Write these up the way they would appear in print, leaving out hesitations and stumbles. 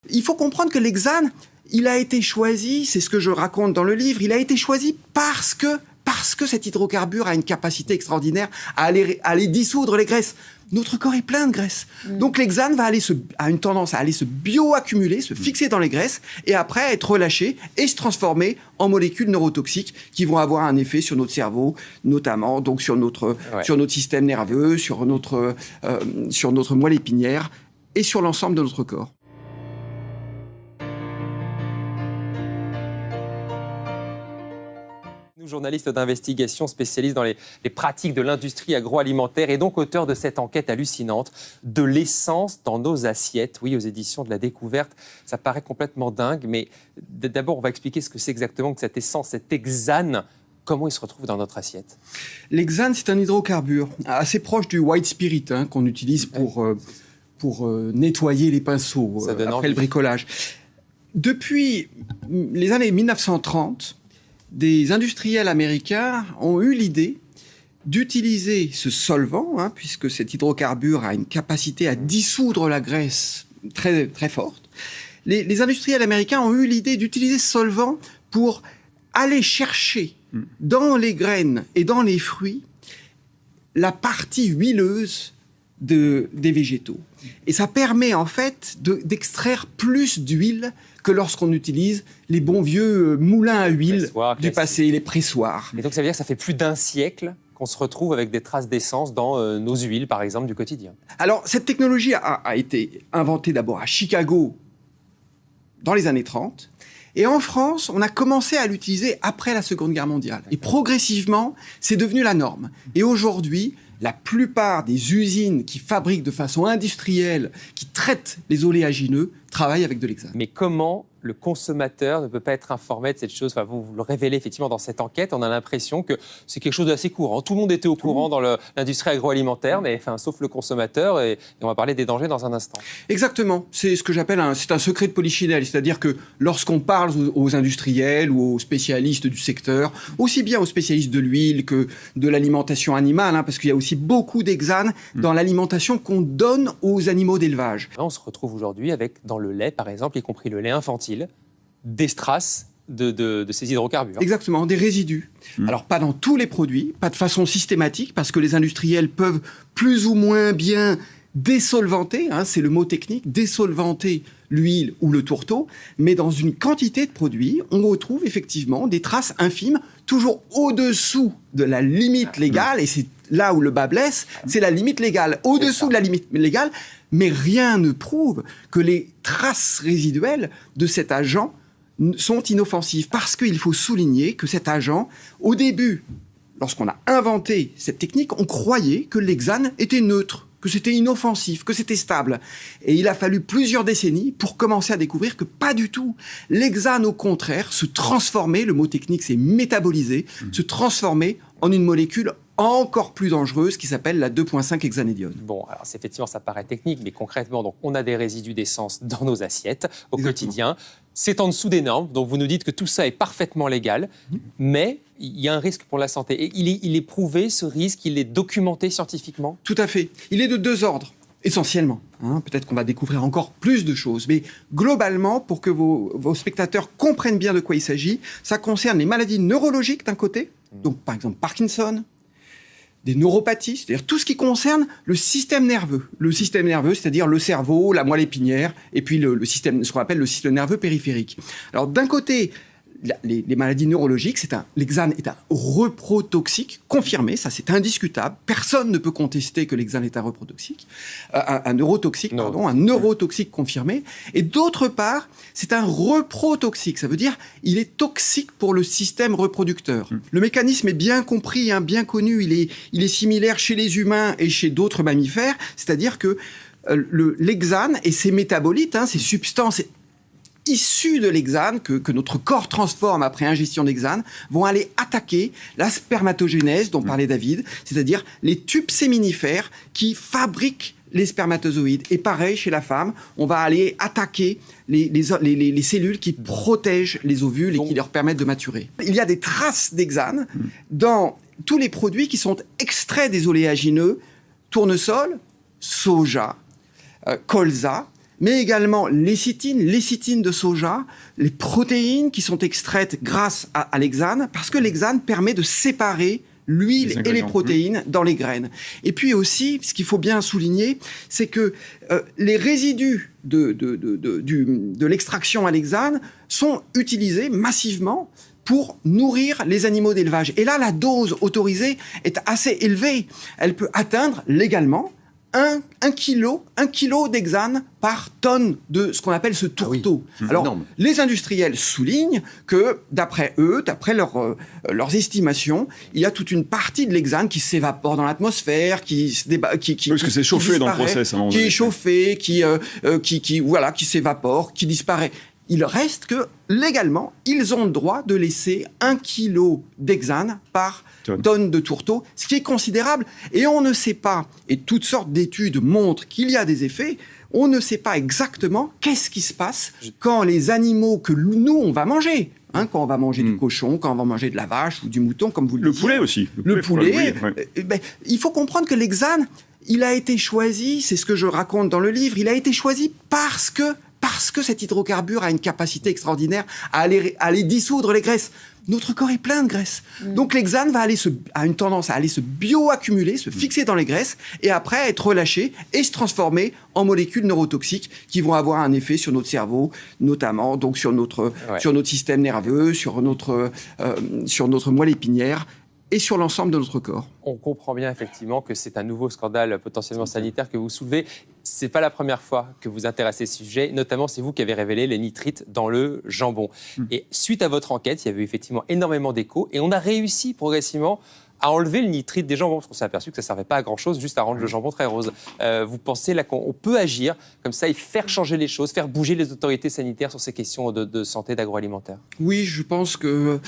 Il faut comprendre que l'hexane, il a été choisi, c'est ce que je raconte dans le livre, il a été choisi parce que cet hydrocarbure a une capacité extraordinaire à aller dissoudre les graisses. Notre corps est plein de graisses. Donc l'hexane a une tendance à aller se bioaccumuler, se fixer dans les graisses et après être relâché et se transformer en molécules neurotoxiques qui vont avoir un effet sur notre cerveau, notamment donc sur notre système nerveux, sur notre moelle épinière et sur l'ensemble de notre corps. Journaliste d'investigation spécialiste dans les pratiques de l'industrie agroalimentaire et donc auteur de cette enquête hallucinante de l'essence dans nos assiettes. Oui, aux éditions de La Découverte, ça paraît complètement dingue, mais d'abord, on va expliquer ce que c'est exactement que cette essence, cet hexane. Comment il se retrouve dans notre assiette? L'hexane, c'est un hydrocarbure assez proche du white spirit qu'on utilise pour nettoyer les pinceaux après le bricolage. Depuis les années 1930, des industriels américains ont eu l'idée d'utiliser ce solvant, puisque cet hydrocarbure a une capacité à dissoudre la graisse très, très forte. Les industriels américains ont eu l'idée d'utiliser ce solvant pour aller chercher dans les graines et dans les fruits la partie huileuse des végétaux. Et ça permet en fait d'extraire plus d'huile que lorsqu'on utilise les bons vieux moulins à huile du passé, les pressoirs. Et donc ça veut dire que ça fait plus d'un siècle qu'on se retrouve avec des traces d'essence dans nos huiles, par exemple, du quotidien. Alors, cette technologie a été inventée d'abord à Chicago dans les années 30. Et en France, on a commencé à l'utiliser après la Seconde Guerre mondiale. Et progressivement, c'est devenu la norme. Et aujourd'hui, la plupart des usines qui fabriquent de façon industrielle, qui traitent les oléagineux, travaillent avec de l'hexane. Mais comment le consommateur ne peut pas être informé de cette chose? Enfin, vous le révélez effectivement dans cette enquête. On a l'impression que c'est quelque chose d'assez courant. Tout le monde était au courant dans l'industrie agroalimentaire, mais sauf le consommateur. Et on va parler des dangers dans un instant. Exactement. C'est ce que j'appelle un secret de polichinelle. C'est-à-dire que lorsqu'on parle aux industriels ou aux spécialistes du secteur, aussi bien aux spécialistes de l'huile que de l'alimentation animale, parce qu'il y a aussi beaucoup d'hexane dans l'alimentation qu'on donne aux animaux d'élevage. On se retrouve aujourd'hui avec, dans le lait, par exemple, y compris le lait infantile, des traces de ces hydrocarbures. Exactement, des résidus. Alors, pas dans tous les produits, pas de façon systématique, parce que les industriels peuvent plus ou moins bien désolvanter, c'est le mot technique, désolvanter l'huile ou le tourteau, mais dans une quantité de produits, on retrouve effectivement des traces infimes, toujours au-dessous de la limite légale, et c'est là où le bas blesse, c'est la limite légale, au-dessous de la limite légale, mais rien ne prouve que les traces résiduelles de cet agent sont inoffensives, parce qu'il faut souligner que cet agent, au début, lorsqu'on a inventé cette technique, on croyait que l'hexane était neutre, que c'était inoffensif, que c'était stable. Et il a fallu plusieurs décennies pour commencer à découvrir que pas du tout. L'hexane, au contraire, se transformait, le mot technique c'est métaboliser, se transformait en une molécule encore plus dangereuse qui s'appelle la 2,5 hexanédione. Bon, alors effectivement, ça paraît technique, mais concrètement, donc, on a des résidus d'essence dans nos assiettes au quotidien. C'est en dessous des normes, donc vous nous dites que tout ça est parfaitement légal, mais il y a un risque pour la santé. Et il est prouvé, ce risque, il est documenté scientifiquement? Tout à fait. Il est de deux ordres, essentiellement. Peut-être qu'on va découvrir encore plus de choses, mais globalement, pour que vos spectateurs comprennent bien de quoi il s'agit, ça concerne les maladies neurologiques d'un côté, donc par exemple Parkinson, des neuropathies, c'est-à-dire tout ce qui concerne le système nerveux. Le système nerveux, c'est-à-dire le cerveau, la moelle épinière, et puis ce qu'on appelle le système nerveux périphérique. Alors d'un côté, les maladies neurologiques, l'hexane est un reprotoxique confirmé, ça c'est indiscutable. Personne ne peut contester que l'hexane est un neurotoxique, un neurotoxique confirmé. Et d'autre part, c'est un reprotoxique, ça veut dire il est toxique pour le système reproducteur. Le mécanisme est bien compris, bien connu, il est similaire chez les humains et chez d'autres mammifères, c'est-à-dire que l'hexane et ses métabolites, ces substances issus de l'hexane, que notre corps transforme après ingestion d'hexane, vont aller attaquer la spermatogénèse dont parlait David, c'est-à-dire les tubes séminifères qui fabriquent les spermatozoïdes. Et pareil, chez la femme, on va aller attaquer les cellules qui protègent les ovules et qui leur permettent de maturer. Il y a des traces d'hexane dans tous les produits qui sont extraits des oléagineux, tournesol, soja, colza, mais également lécithine de soja, les protéines qui sont extraites grâce à l'hexane, parce que l'hexane permet de séparer l'huile et les protéines dans les graines. Et puis aussi, ce qu'il faut bien souligner, c'est que les résidus de l'extraction à l'hexane sont utilisés massivement pour nourrir les animaux d'élevage. Et là, la dose autorisée est assez élevée. Elle peut atteindre légalement 1 kilo d'hexane par tonne de ce qu'on appelle ce tourteau. Ah oui. Alors, énorme. Les industriels soulignent que, d'après eux, d'après leurs estimations, il y a toute une partie de l'hexane qui s'évapore dans l'atmosphère, qui parce que c'est chauffé dans le process. Qui est chauffé, qui s'évapore, qui disparaît. Il reste que, légalement, ils ont le droit de laisser 1 kilo d'hexane par tonne de tourteau, ce qui est considérable. Et on ne sait pas, et toutes sortes d'études montrent qu'il y a des effets, on ne sait pas exactement qu'est-ce qui se passe quand les animaux que nous, on va manger, quand on va manger du cochon, quand on va manger de la vache ou du mouton, comme vous le disiez. Le poulet aussi. Le poulet. Il faut comprendre que l'hexane, il a été choisi, c'est ce que je raconte dans le livre, il a été choisi parce que cet hydrocarbure a une capacité extraordinaire à aller dissoudre les graisses. Notre corps est plein de graisses. Donc l'hexane a une tendance à aller se bioaccumuler, se fixer dans les graisses, et après être relâché et se transformer en molécules neurotoxiques qui vont avoir un effet sur notre cerveau, notamment donc sur notre système nerveux, sur notre moelle épinière, et sur l'ensemble de notre corps. On comprend bien effectivement que c'est un nouveau scandale potentiellement sanitaire que vous soulevez. Ce n'est pas la première fois que vous intéressez à ce sujet, notamment c'est vous qui avez révélé les nitrites dans le jambon. Et suite à votre enquête, il y avait effectivement énormément d'échos et on a réussi progressivement à enlever le nitrite des jambons, parce qu'on s'est aperçu que ça ne servait pas à grand-chose, juste à rendre le jambon très rose. Vous pensez là qu'on peut agir comme ça et faire changer les choses, faire bouger les autorités sanitaires sur ces questions de santé, d'agroalimentaire? Oui, je pense que,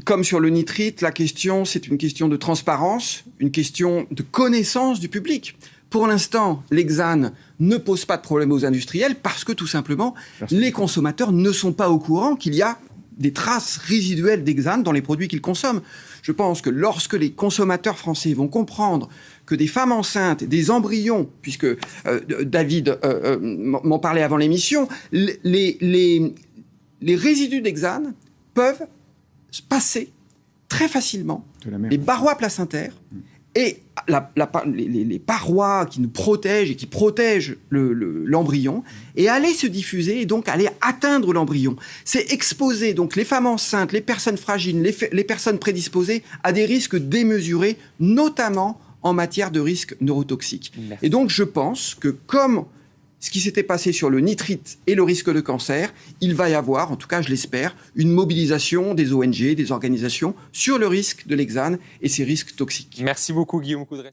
comme sur le nitrite, la question, c'est une question de transparence, une question de connaissance du public. Pour l'instant, l'hexane ne pose pas de problème aux industriels parce que, tout simplement, les consommateurs ne sont pas au courant qu'il y a des traces résiduelles d'hexane dans les produits qu'ils consomment. Je pense que lorsque les consommateurs français vont comprendre que des femmes enceintes, des embryons, puisque David m'en parlait avant l'émission, les résidus d'hexane peuvent passer très facilement les parois placentaires et les parois qui nous protègent et qui protègent l'embryon et aller se diffuser et donc aller atteindre l'embryon. C'est exposer donc les femmes enceintes, les personnes fragiles, les personnes prédisposées à des risques démesurés, notamment en matière de risques neurotoxiques. Merci. Et donc je pense que comme ce qui s'était passé sur le nitrite et le risque de cancer, il va y avoir, en tout cas je l'espère, une mobilisation des ONG, des organisations sur le risque de l'hexane et ses risques toxiques. Merci beaucoup Guillaume Coudray.